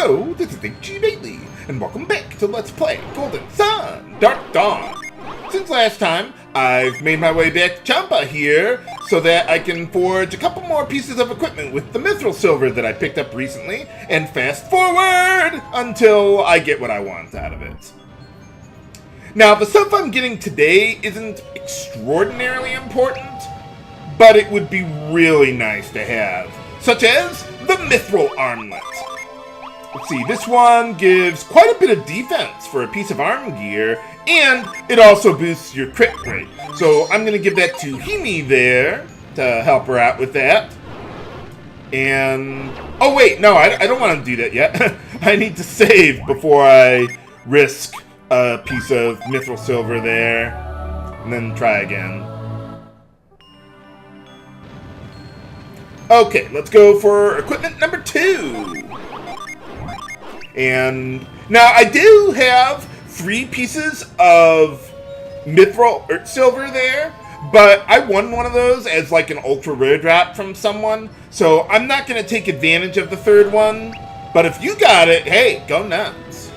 Hello, this is HG Bailey, and welcome back to Let's Play Golden Sun Dark Dawn. Since last time, I've made my way back to Champa here, so that I can forge a couple more pieces of equipment with the Mythril silver that I picked up recently, and fast forward until I get what I want out of it. Now, the stuff I'm getting today isn't extraordinarily important, but it would be really nice to have, such as the Mythril armlet. Let's see, this one gives quite a bit of defense for a piece of arm gear, and it also boosts your crit rate. So I'm going to give that to Himi there to help her out with that. And, oh wait, no, I don't want to do that yet. I need to save before I risk a piece of Mythril silver there, and then try again. Okay, let's go for equipment number 2. And now I do have 3 pieces of Mythril silver there, but I won one of those as like an ultra rare drop from someone, so I'm not going to take advantage of the 3rd one. But if you got it, hey, go nuts.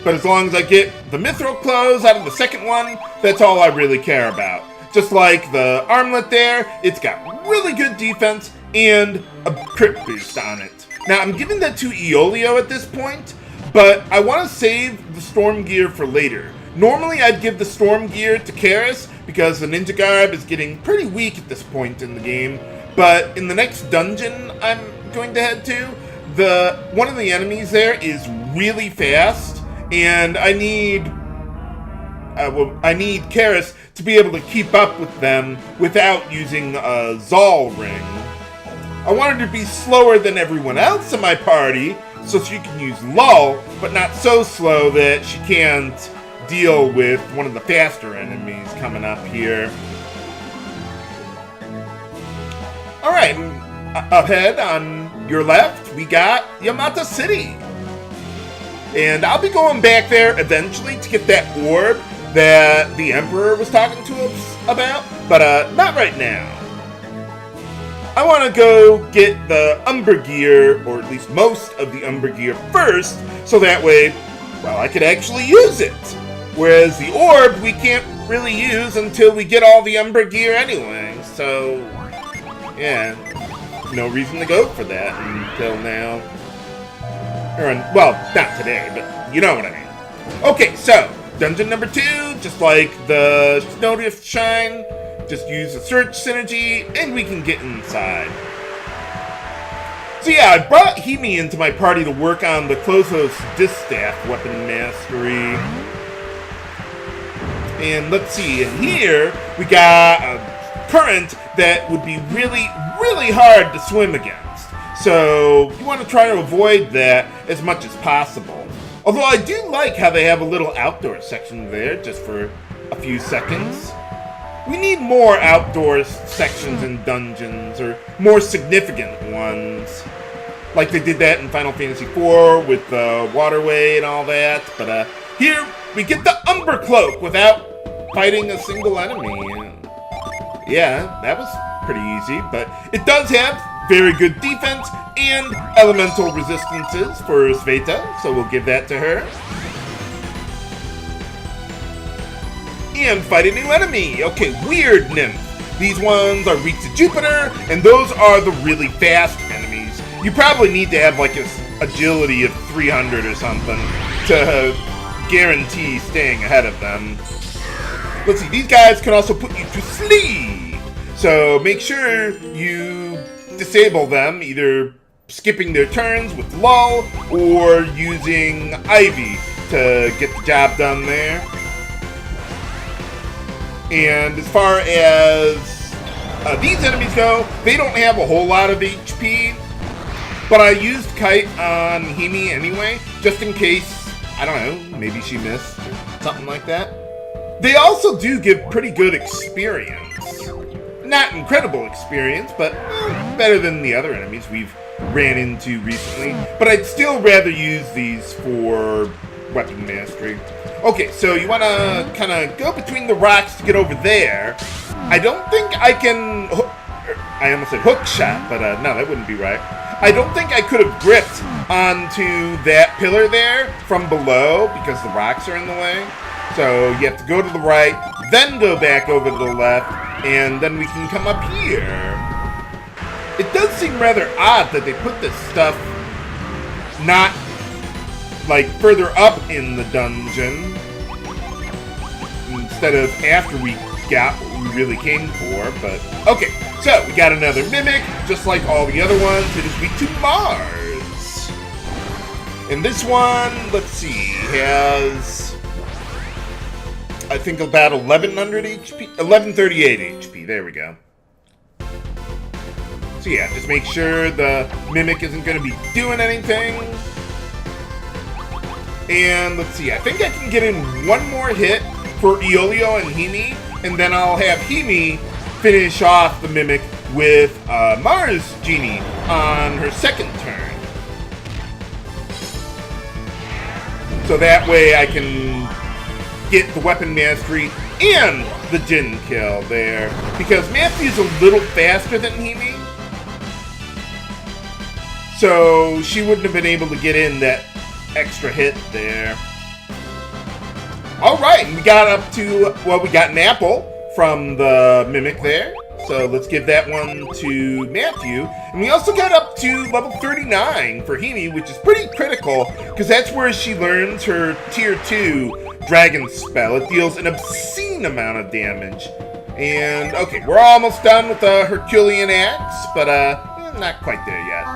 But as long as I get the Mythril clothes out of the 2nd one, that's all I really care about. Just like the armlet there, it's got really good defense and a crit boost on it. Now, I'm giving that to Eoleo at this point, but I want to save the storm gear for later. Normally, I'd give the storm gear to Karis, because the ninja garb is getting pretty weak at this point in the game. But in the next dungeon I'm going to head to, one of the enemies there is really fast, and I need Karis to be able to keep up with them without using a Zal ring. I want her to be slower than everyone else in my party, so she can use Lull, but not so slow that she can't deal with one of the faster enemies coming up here. Alright, ahead on your left, we got Yamata City. And I'll be going back there eventually to get that orb that the Emperor was talking to us about, but not right now. I want to go get the Umbra gear, or at least most of the Umbra gear first, so that way, well, I could actually use it. Whereas the orb we can't really use until we get all the Umbra gear anyway, so yeah, no reason to go for that until now. Well, not today, but you know what I mean. Okay, so, dungeon number 2, just like the Snowdrift Shrine, just use a search synergy, and we can get inside. So yeah, I brought Himi into my party to work on the Clozos Distaff Weapon Mastery. And let's see, in here, we got a current that would be really, really hard to swim against. So you want to try to avoid that as much as possible. Although I do like how they have a little outdoor section there, just for a few seconds. We need more outdoor sections in dungeons, or more significant ones. Like they did that in Final Fantasy IV with the waterway and all that. But here, we get the Umbra Cloak without fighting a single enemy. Yeah, that was pretty easy, but it does have very good defense and elemental resistances for Sveta, so we'll give that to her. And fight a new enemy. Okay, Weird Nymph. These ones are weak to Jupiter, and those are the really fast enemies. You probably need to have like an agility of 300 or something to guarantee staying ahead of them. Let's see, these guys can also put you to sleep. So make sure you disable them, either skipping their turns with Lull or using Ivy to get the job done there. And as far as these enemies go, they don't have a whole lot of HP, but I used Kite on Himi anyway, just in case, I don't know, maybe she missed or something like that. They also do give pretty good experience. Not incredible experience, but better than the other enemies we've ran into recently. But I'd still rather use these for weapon mastery. Okay, so you want to kind of go between the rocks to get over there. I don't think I can I almost said hook shot, but no, that wouldn't be right. I don't think I could have gripped onto that pillar there from below because the rocks are in the way. So you have to go to the right, then go back over to the left, and then we can come up here. It does seem rather odd that they put this stuff not, like, further up in the dungeon instead of after we got what we really came for, but okay. So, we got another Mimic, just like all the other ones. It is weak to Mars. And this one, let's see, has, I think, about 1100 HP, 1138 HP, there we go. So yeah, just make sure the Mimic isn't going to be doing anything. And let's see, I think I can get in one more hit for Eoleo and Himi, and then I'll have Himi finish off the Mimic with Mars Genie on her second turn. So that way I can get the weapon mastery and the Djinn kill there, because Matthew's a little faster than Himi. So she wouldn't have been able to get in that extra hit there. Alright, we got up to, well, we got an apple from the Mimic there. So let's give that one to Matthew. And we also got up to level 39 for Himi, which is pretty critical, because that's where she learns her tier 2 dragon spell. It deals an obscene amount of damage. And, okay, we're almost done with the Herculean axe, but not quite there yet.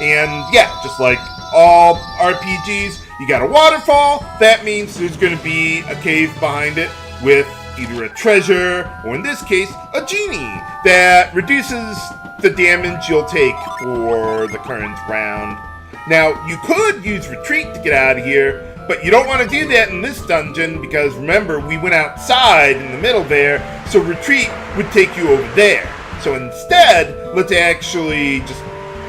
And yeah, just like all RPGs, you got a waterfall. That means there's going to be a cave behind it with either a treasure, or in this case, a genie that reduces the damage you'll take for the current round. Now, you could use retreat to get out of here, but you don't want to do that in this dungeon because remember, we went outside in the middle there, so retreat would take you over there. So instead, let's actually just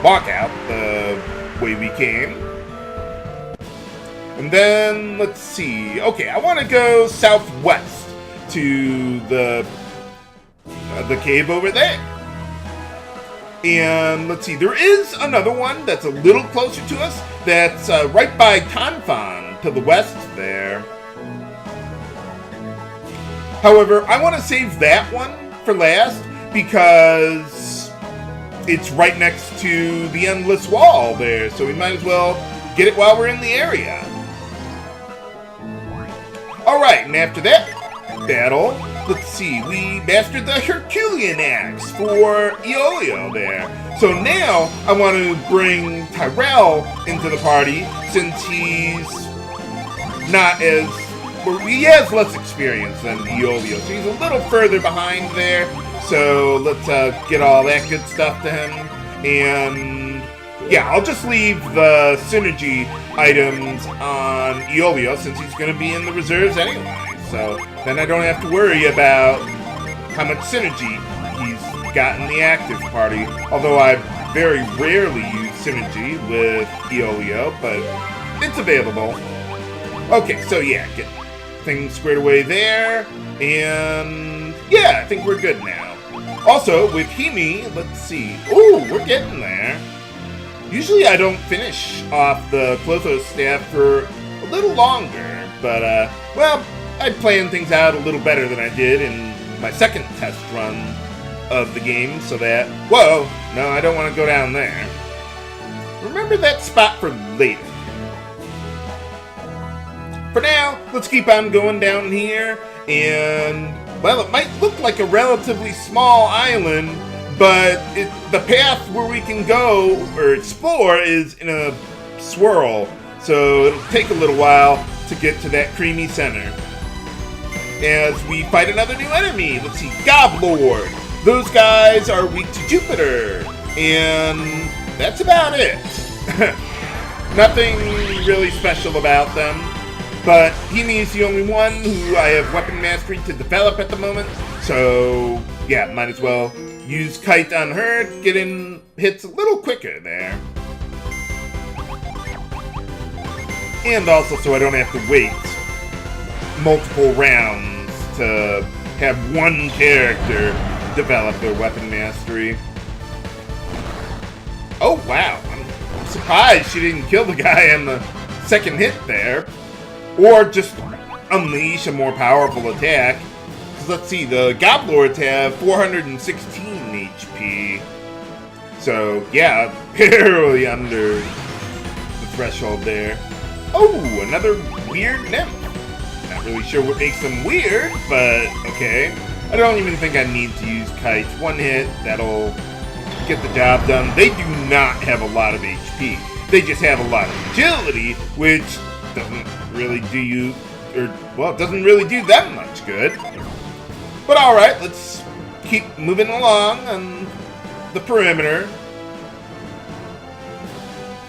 walk out the way we came. And then, let's see. Okay, I want to go southwest to the cave over there. And let's see, there is another one that's a little closer to us. That's right by Tanfan to the west there. However, I want to save that one for last because it's right next to the endless wall there, so we might as well get it while we're in the area. Alright, and after that battle, let's see, we mastered the Herculean axe for Eoleo there. So now I want to bring Tyrell into the party since he's not as, well, he has less experience than Eoleo, so he's a little further behind there. So let's get all that good stuff to him. And yeah, I'll just leave the synergy items on Eoleo since he's going to be in the reserves anyway. So then I don't have to worry about how much synergy he's got in the active party. Although I very rarely use synergy with Eoleo, but it's available. Okay, so yeah, get things squared away there. And yeah, I think we're good now. Also, with Himi, let's see. Ooh, we're getting there. Usually I don't finish off the Clover staff for a little longer, but, well, I planned things out a little better than I did in my second test run of the game, so that, whoa, no, I don't want to go down there. Remember that spot for later. For now, let's keep on going down here, and, well, it might look like a relatively small island, but the path where we can go or explore is in a swirl, so it'll take a little while to get to that creamy center. As we fight another new enemy, let's see, Goblord. Those guys are weak to Jupiter, and that's about it. Nothing really special about them, but Himi's the only one who I have weapon mastery to develop at the moment, so yeah, might as well use Kite on her, get in hits a little quicker there. And also so I don't have to wait multiple rounds to have one character develop their weapon mastery. Oh wow, surprised she didn't kill the guy on the second hit there. Or just unleash a more powerful attack. Because let's see, the Goblords have 416 HP. So, yeah, barely under the threshold there. Oh, another weird nymph. Not really sure what makes them weird, but okay. I don't even think I need to use Kite. One hit, that'll get the job done. They do not have a lot of HP. They just have a lot of agility, which doesn't really do you, or, well, it doesn't really do them much good. But alright, let's keep moving along on the perimeter.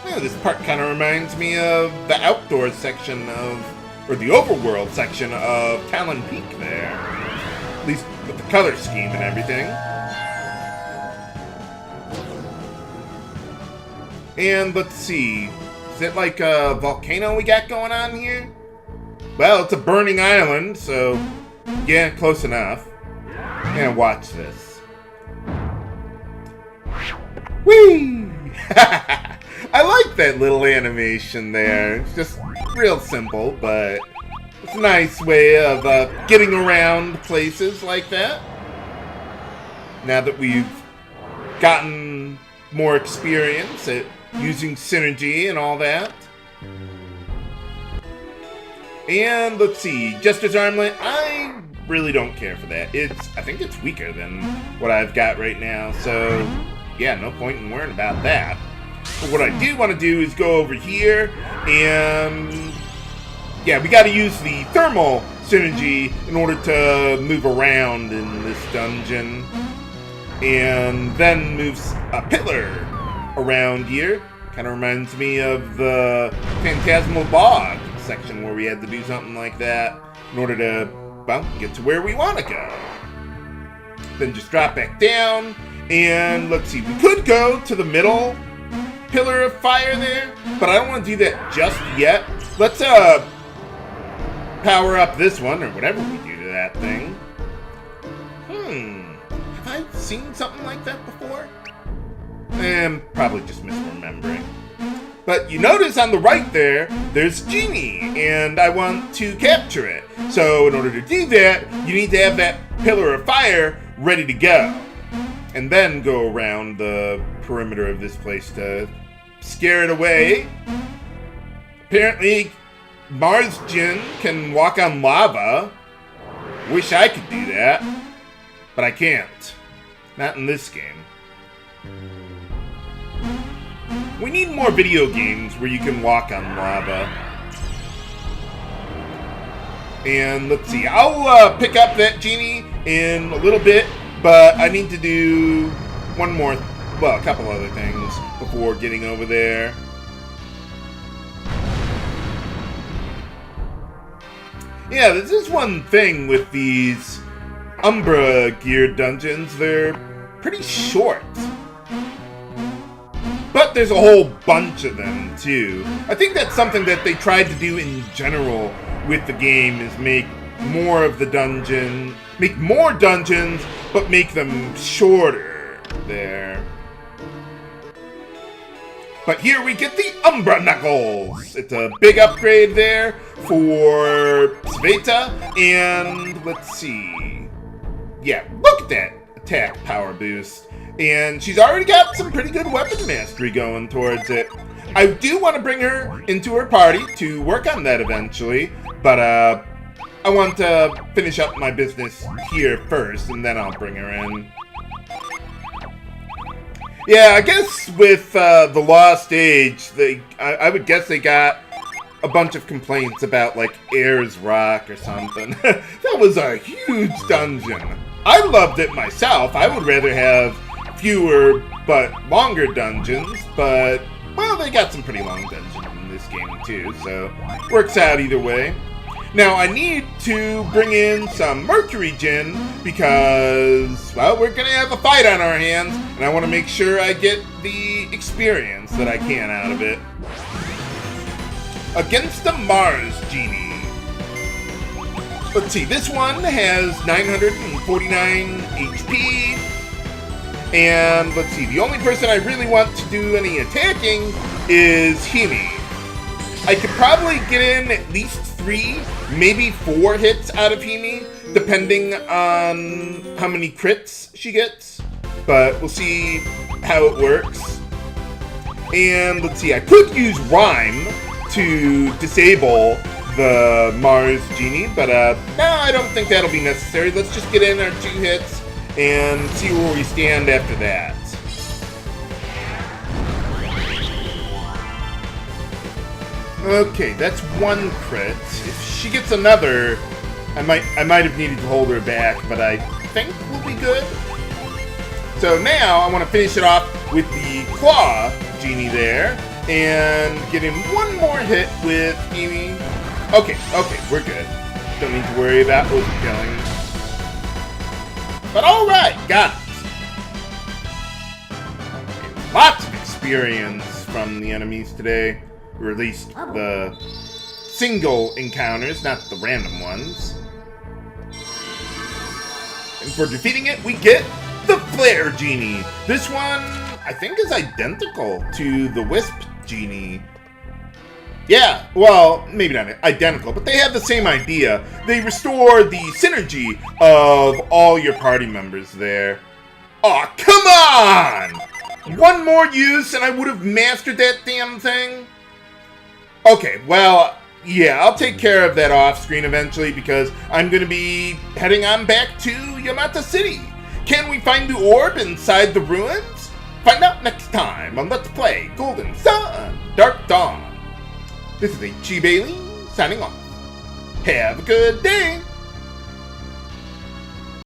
Yeah, this part kind of reminds me of the outdoor section of, or the overworld section of Talon Peak there. At least with the color scheme and everything. And let's see, is it like a volcano we got going on here? Well, it's a burning island, so yeah, close enough. And watch this. Whee! I like that little animation there. It's just real simple, but it's a nice way of getting around places like that. Now that we've gotten more experience at using synergy and all that. And let's see, Jester's Armlet, I really don't care for that. I think it's weaker than what I've got right now, so yeah, no point in worrying about that. But what I do want to do is go over here, and yeah, we got to use the thermal synergy in order to move around in this dungeon, and then moves a pillar around here. Kind of reminds me of the Phantasmal Bog section where we had to do something like that in order to, well, get to where we want to go. Then just drop back down, and let's see, we could go to the middle pillar of fire there, but I don't want to do that just yet. Let's power up this one, or whatever we do to that thing. Have I seen something like that before? Probably just misremembering. But you notice on the right there, there's Genie, and I want to capture it. So in order to do that, you need to have that pillar of fire ready to go. And then go around the perimeter of this place to scare it away. Apparently, Mars Djinn can walk on lava. Wish I could do that, but I can't. Not in this game. We need more video games where you can walk on lava. And let's see, I'll pick up that Genie in a little bit, but I need to do one more, well, a couple other things before getting over there. Yeah, this is one thing with these Umbra geared dungeons. They're pretty short. But there's a whole bunch of them, too. I think that's something that they tried to do in general with the game, is make more of the dungeon, make more dungeons, but make them shorter there. But here we get the Umbra Knuckles. It's a big upgrade there for Sveta, and let's see. Yeah, look at that attack power boost. And she's already got some pretty good weapon mastery going towards it. I do want to bring her into her party to work on that eventually, but I want to finish up my business here first, and then I'll bring her in. Yeah, I guess with the Lost Age, I would guess they got a bunch of complaints about, like, Ayers Rock or something. That was a huge dungeon. I loved it myself. I would rather have fewer but longer dungeons, but, well, they got some pretty long dungeons in this game too, so works out either way. Now, I need to bring in some Mercury Djinn because, well, we're gonna have a fight on our hands, and I want to make sure I get the experience that I can out of it. Against the Mars Genie. Let's see, this one has 949 HP. And let's see, the only person I really want to do any attacking is Himi. I could probably get in at least 3, maybe 4 hits out of Himi, depending on how many crits she gets. But we'll see how it works. And let's see, I could use Rhyme to disable the Mars Genie, but no, I don't think that'll be necessary. Let's just get in our 2 hits and see where we stand after that. Okay, that's 1 crit. If she gets another, I might have needed to hold her back, but I think we'll be good. So now I want to finish it off with the Claw Genie there and get in 1 more hit with Himi. Okay, we're good. Don't need to worry about overkilling. But alright, got it. Lots of experience from the enemies today. Or at least the single encounters, not the random ones. And for defeating it, we get the Flare Genie. This one, I think, is identical to the Wisp Genie. Yeah, well, maybe not identical, but they have the same idea. They restore the synergy of all your party members there. Aw, come on! 1 more use and I would have mastered that damn thing? Okay, well, yeah, I'll take care of that off screen eventually because I'm going to be heading on back to Yamata City. Can we find the orb inside the ruins? Find out next time on Let's Play Golden Sun Dark Dawn. This is H.G. Bailey signing off. Have a good day.